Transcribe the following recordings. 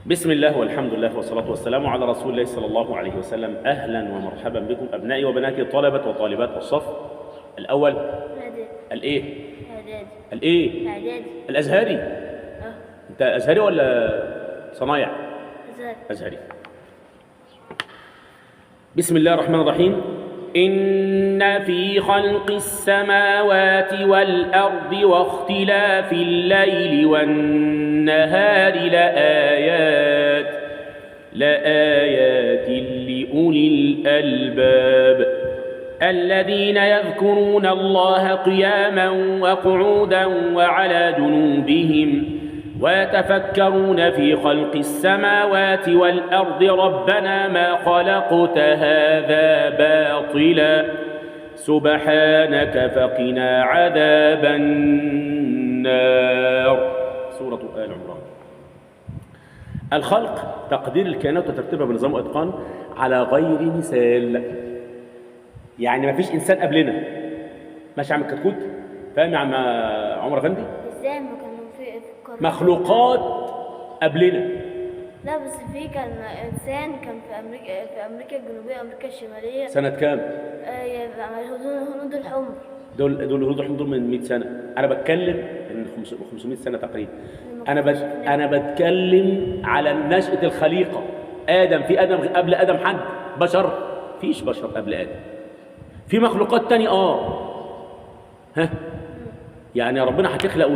بسم الله والحمد لله والصلاة والسلام على رسول الله صلى الله عليه وسلم. أهلا ومرحبا بكم أبنائي وبناتي طلبة وطالبات الصف الأول. الإيه؟ الإيه؟ الأزهري. أنت أزهري ولا صنايع؟ أزهري. بسم الله الرحمن الرحيم. إن في خلق السماوات والأرض واختلاف الليل والنهار لآيات لأولي الألباب الذين يذكرون الله قياما وقعودا وعلى جنوبهم ويتفكرون في خلق السماوات والأرض ربنا ما خلقت هذا باطلا سبحانك فقنا عذاب النار. سورة آل عمران. الخلق تقدير الكائنات وترتيبها بنظام وإتقان على غير مثال. يعني ما فيش إنسان قبلنا. ماشي يا عم الكتكوت؟ فاهم يا عم عمر أفندي؟ ازاي ما كانوا في مخلوقات قبلنا. لا بس كان انسان كان في امريكا الجنوبيه وامريكا الشماليه. سنة كام؟ الهنود الحمر. دول الهنود الحمر دول من 100 سنة. أنا بتكلم من 500 سنة تقريبا. أنا بتكلم على نشأة الخليقة. آدم، في آدم قبل آدم حد؟ بشر؟ فيش بشر قبل آدم. في مخلوقات تانية ها؟ يعني ربنا هتخلق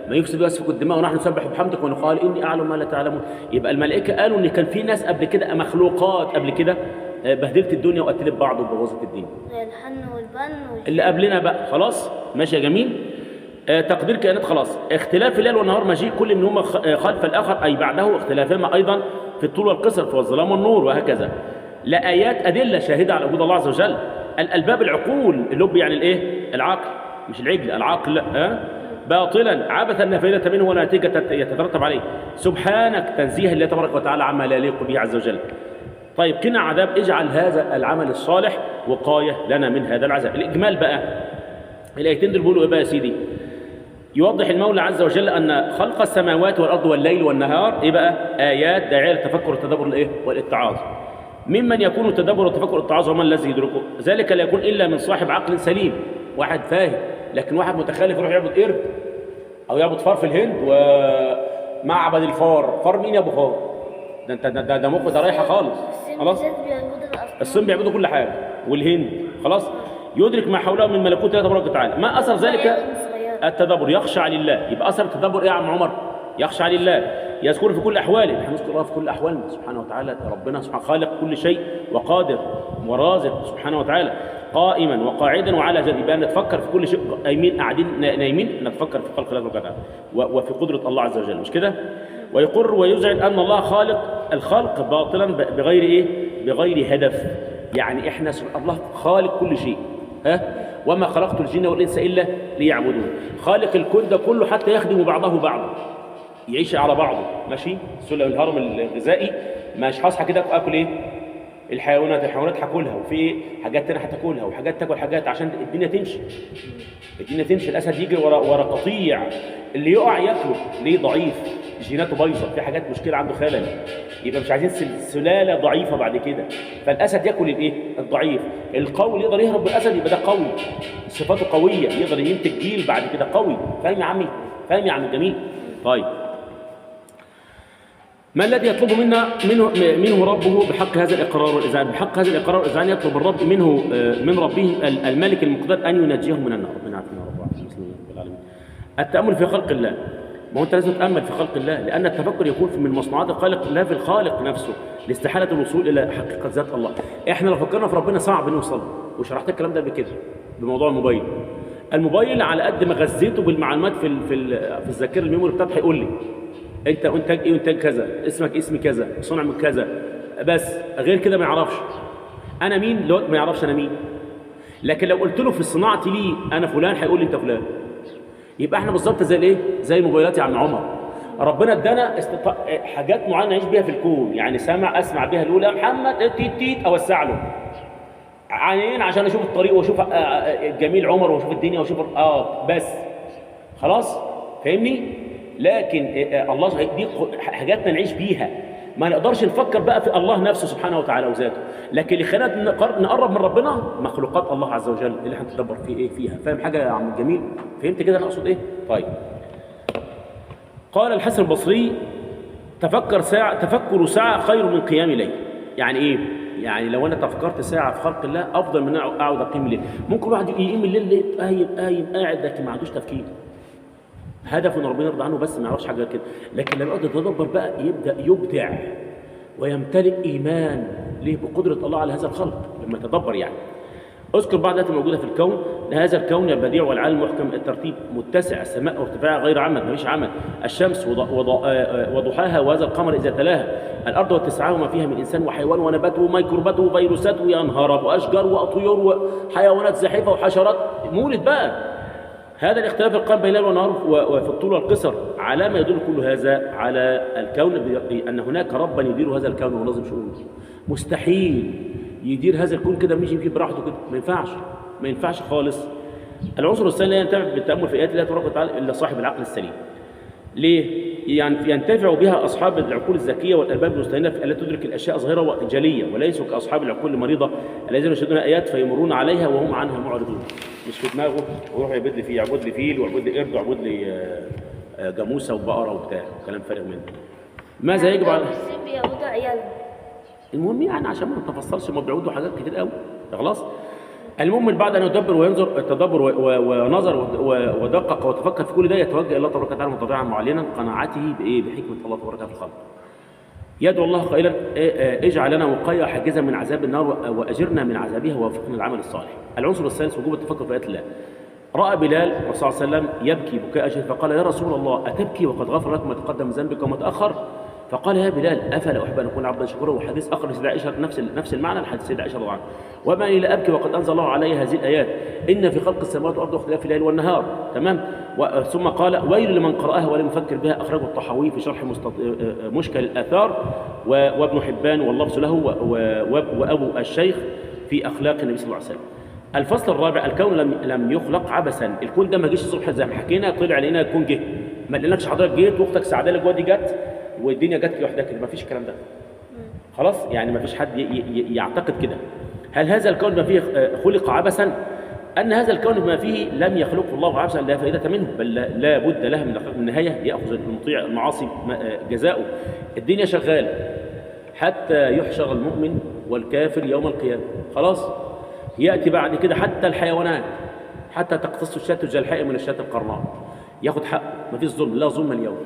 ما يفسد ويسفك الدماء ونحن نسبح بحمدك ونقال إني أعلم ما لا تعلمون. يبقى الملائكة قالوا إن كان في ناس قبل كده، مخلوقات قبل كده بهدلت الدنيا وقتلت بعض وبوظت الدين. الحن والبن اللي قبلنا بقى خلاص ماشي يا جميل. تقدير كائنات خلاص. اختلاف الليل والنهار مجيء كل منهما خلف الآخر أي بعده، اختلافهما أيضا في الطول والقصر، في الظلام والنور، وهكذا. لآيات أدلة شاهدة على وجود الله عز وجل. الألباب العقول، اللب يعني الإيه؟ العقل، مش العجل، العقل. باطلا عبثا نافذة منه ونتيجة يترتب عليه. سبحانك تنزيها لله تبارك وتعالى عما لا يليق به عز وجل. طيب قنا عذاب، اجعل هذا العمل الصالح وقاية لنا من هذا العذاب. الإجمال بقى، الآيتين دول بيقولوا إيه بقى يا سيدي؟ يوضح المولى عز وجل أن خلق السماوات والأرض والليل والنهار إيه بقى؟ آيات داعية للتفكر والتدبر الإيه؟ والاتعاظ. ممن يكون التدبر والتفكر والاتعاظ ومن الذي يدركه ذلك لا يكون إلا من صاحب عقل سليم، واحد فاهم. لكن واحد متخلف يروح يعبد قرد أو يعبد فار في الهند ومعبد الفار. فار مين يا أبو فار؟ ده أنت ده مخه ده رايحة خالص. خلاص؟ الصين بيعبدوا كل حاجة والهند خلاص. يدرك ما حوله من ملكوت الله تبارك وتعالى. ما أثر ذلك؟ التدبر، يخشع لله. يبقى أثر التدبر إيه يا عم عمر؟ يخشع لله، يذكر في كل أحواله. نحن نذكر الله في كل أحوالنا سبحانه وتعالى. ربنا سبحانه خالق كل شيء وقادر ورازق سبحانه وتعالى، قائما وقاعدا وعلى جنب. يبقى نتفكر في كل شيء، قايمين قاعدين نايمين، نتفكر في خلق الله وتعالى وفي قدرة الله عز وجل، مش كده؟ ويقر ويزعل أن الله خالق الخلق باطلا بغير إيه؟ بغير هدف. يعني إحنا الله خالق كل شيء. وما خلقت الجن والإنس إلا ليعبدون. خالق الكون ده كله حتى يخدم بعضه بعضا، يعيش على بعضه. ماشي؟ سلم الهرم الغذائي مش هصحى كده اكل ايه؟ الحيوانات هاكلها، وفي حاجات تانية هتاكلها، وحاجات تاكل حاجات عشان الدنيا تمشي. الدنيا تمشي. الاسد يجري ورا قطيع، اللي يقع ياكله. ليه؟ ضعيف، جيناته بايظه، في حاجات مشكله عنده خلل. يبقى مش عايزين سلاله ضعيفه بعد كده. فالاسد ياكل الايه؟ الضعيف. القوي يقدر يهرب بالاسد، يبقى ده قوي، صفاته قويه، يقدر ينتج جيل بعد كده قوي. فاهم يا عمي؟ فاهم يا عم الجميل؟ طيب، ما الذي يطلب منه ربه بحق هذا الإقرار والإذعان؟ بحق هذا الإقرار والإذعان يطلب الرب من ربه الملك المقتدر أن ينجيهم من النار. ربنا يعافينا رب العالمين. التأمل في خلق الله. ما هو أنت لازم تتأمل في خلق الله، لأن التفكر يكون من مصنوعات الخالق لا في الخالق نفسه، لاستحالة الوصول إلى حقيقة ذات الله. إحنا لو فكرنا في ربنا صعب نوصل. وشرحت الكلام ده قبل كده بموضوع الموبايل. الموبايل على قد ما غذيته بالمعلومات في الذاكرة الميموري بتاعته هيقول لي انت انتاج ايه، انتاج كذا، اسمك اسمي كذا، صنع من كذا، بس غير كده ما يعرفش انا مين. لو ما يعرفش انا مين. لكن لو قلت له في صناعتي لي انا فلان، هيقول لي انت فلان. يبقى احنا بالظبط زي الايه؟ زي الموبايلات يا عم عمر. ربنا ادانا حاجات معينه نعيش بيها في الكون. يعني اسمع بيها الاولى محمد تيت اوسع له عينين عشان اشوف الطريق واشوف جميل عمر واشوف الدنيا واشوف بس خلاص. فاهمني؟ لكن الله دي حاجاتنا نعيش بيها، ما نقدرش نفكر بقى في الله نفسه سبحانه وتعالى وذاته. لكن اللي خلانا نقرب من ربنا مخلوقات الله عز وجل اللي هنتدبر في ايه فيها. فاهم حاجه يا عم الجميل؟ فهمت كده انا اقصد ايه؟ طيب. قال الحسن البصري تفكر ساعه خير من قيام ليل. يعني ايه؟ يعني لو انا تفكرت ساعه في خلق الله افضل من اقعد اقيم الليل. ممكن واحد يقيم الليل قايم قاعد لكن ما عندوش تفكير، هدفه ان ربنا يرضى عنه بس ما يعرفش حاجه كده. لكن لما يقعد يتدبر بقى يبدا يبدع ويمتلئ ايمان ليه بقدره الله على هذا الخلق لما يتدبر. يعني اذكر بعض الآيات الموجوده في الكون. هذا الكون البديع والعالم محكم الترتيب متسع، السماء وارتفاعها غير عمد، ما فيش عمد، الشمس وضحاها وهذا القمر اذا تلاها، الارض واتساعها وما فيها من انسان وحيوان ونبات وميكروبات وفيروسات وانهار واشجار وطيور وحيوانات زاحفه وحشرات. مولد بقى. هذا الاختلاف القائم بين الليل والنهار وفي الطول والقصر على ما يدل كل هذا على الكون ان هناك ربا يدير هذا الكون ونظم شؤونه. مستحيل يدير هذا الكون كده مش يمشي براحته كده، ما ينفعش خالص. العنصر الثاني لا ينتفع بالتامل في ايات الله تبارك وتعالى الا صاحب العقل السليم. ليه؟ يعني ينتفع بها اصحاب العقول الذكيه والالباب المستنيره التي تدرك الاشياء ظاهره وجليه، وليسوا كاصحاب العقول المريضه الذين يشهدون ايات فيمرون عليها وهم عنها معرضون. مش في دماغه ويروح يعبد لي فيه، يعبد لي فيل ويعبد لي قرد ويعبد لي جاموسه وبقره وبتاع وكلام فارغ منه. ماذا يجب على بيعبدوا عيالهم. المهم يعني عشان ما نتفصلش، ما بيعودوا حاجات كتير قوي خلاص. المهم بعد ان يدبر وينظر التدبر ونظر ودقق وتفكر في كل ده يتوجه الى الله تبارك وتعالى متضرعا معلنا قناعته بايه؟ بحكمه الله تبارك وتعالى في الخلق. يدعو الله قائلا اجعل لنا وقايه حاجزا من عذاب النار واجرنا من عذابها ووفقنا للعمل الصالح. العنصر الثالث وجوب التفكر في ايات الله. راى بلال صلى الله عليه وسلم يبكي بكاء شديد فقال يا رسول الله اتبكي وقد غفر لك ما تقدم من ذنبك وما تاخر؟ فقال يا بلال افلا احب ان اكون عبدا شكورا. وحديث اخر لسيدة عائشه نفس المعنى الحديث سيدة عائشه رضي الله عنها. وما لي لا ابكي وقد انزل الله علي هذه الايات ان في خلق السماوات والارض واختلاف الليل والنهار. تمام. ثم قال ويل لمن قراها ولم يفكر بها. اخرجه الطحاوي في شرح مشكل الاثار وابن حبان واللفظ له وابو الشيخ في اخلاق النبي صلى الله عليه وسلم. الفصل الرابع الكون لم يخلق عبثا. الكون ده ما جيش الصبح زي ما حكينا طلع علينا الكون جه، ما لقيناكش حضرتك جيت واختك سعاده لك جوه دي جت والدنيا جت لوحدها كده، ما فيش الكلام ده خلاص. يعني ما فيش حد يعتقد كده. هل هذا الكون ما فيه خلق عبثا؟ ان هذا الكون بما فيه لم يخلقه الله عبثا لا فائده منه، بل لا بد له من النهايه ياخذ المطيع المعاصي جزاؤه. الدنيا شغاله حتى يحشر المؤمن والكافر يوم القيامه خلاص. ياتي بعد كده حتى الحيوانات حتى تقتص الشاة الجلحاء من الشاة القرناء ياخد حقه، ما فيش ظلم، لا ظلم اليوم،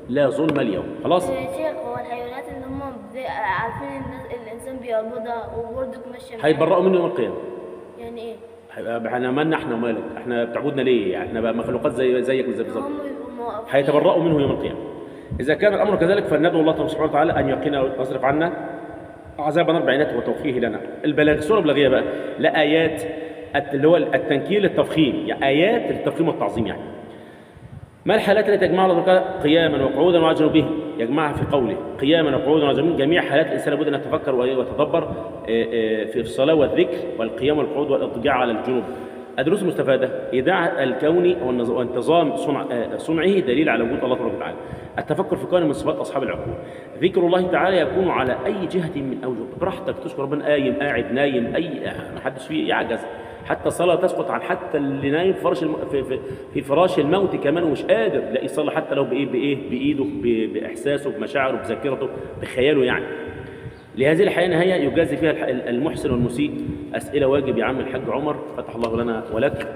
لا ظلم اليوم خلاص. يا شيخ هو الحيوانات اللي هم عارفين الانسان بيعبدها وبرضك ماشيه هيتبرأوا منه يوم القيامه. يعني ايه؟ احنا مالنا احنا ومالك؟ احنا بتعبدنا ليه؟ يعني احنا بقى مخلوقات زيك وزي بالظبط. هم يبقوا موقفين. هيتبرأوا منه يوم القيامه. اذا كان الامر كذلك فلندعو الله سبحانه وتعالى ان يقينا ويصرف عنا عذاب نار بعينته وتوفيه لنا. البلاغ السوره البلاغيه بقى لا ايات اللي هو التنكير للتفخيم، يعني ايات التفخيم والتعظيم. يعني ما الحالات التي يجمعها الله تعالى قياما وقعودا وعلى جنوبه؟ يجمعها في قوله قياما وقعودا وعلى جنوبه. جميع حالات الانسان لابد ان يتفكر ويتدبر في الصلاه والذكر والقيام والقعود والاضطجاع على الجنوب. الدروس المستفاده: ايداع الكون وانتظام صنعه دليل على وجود الله تبارك وتعالى. التفكر في كون من صفات اصحاب العقول. ذكر الله تعالى يكون على اي جهه من اوجه، براحتك تذكر ربنا قايم قاعد نايم، ما حدش فيه يعجز. حتى الصلاه تسقط عن حتى اللي نايم في فراش الموت كمان ومش قادر لا يصلي حتى لو بايده باحساسه بمشاعره بذاكرته بخياله. يعني لهذه الحياه نهايه يجازي فيها المحسن والمسيء. اسئله واجب يا عم الحاج عمر، فتح الله لنا ولك.